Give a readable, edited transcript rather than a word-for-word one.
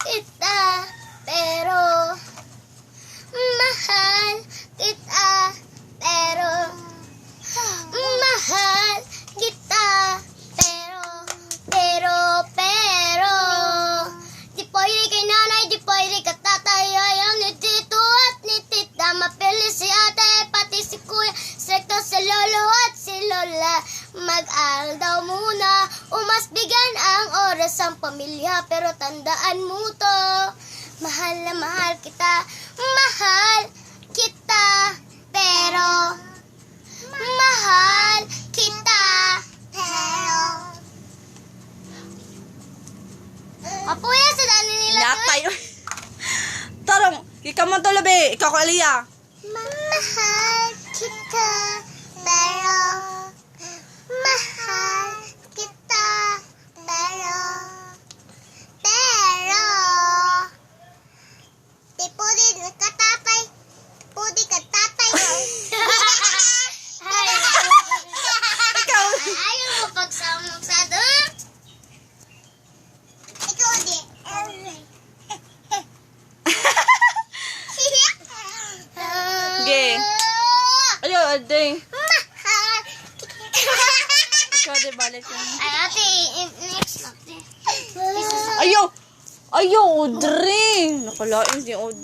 kita, pero mahal kita, pero mahal kita, pero di pwede kay nanay, di pwede ka tatay, ayaw ni tito at ni tita, mapili si ate, pati si kuya, sekto si lolo at si lola. Mag-aral daw muna, umasbigan ang oras ang pamilya, pero tandaan mo to, mahal na mahal kita, pero mahal kita, pero Apo yan, sa dani nila to. Natay. Tarong, ikaw man to labi. Ikaw ko Aliyah. Mahal kita, pero mahal kita, pero di pwede katatay, pwede katatay. Ikaw. Ayaw mo pagsamang sa doon. Ikaw di. Ge. Ayo, ade. Mahal. Ikaw di balik yun. Ay, ate, next lang. Ayo. Ayo, Audrey. Nakalain si Audrey.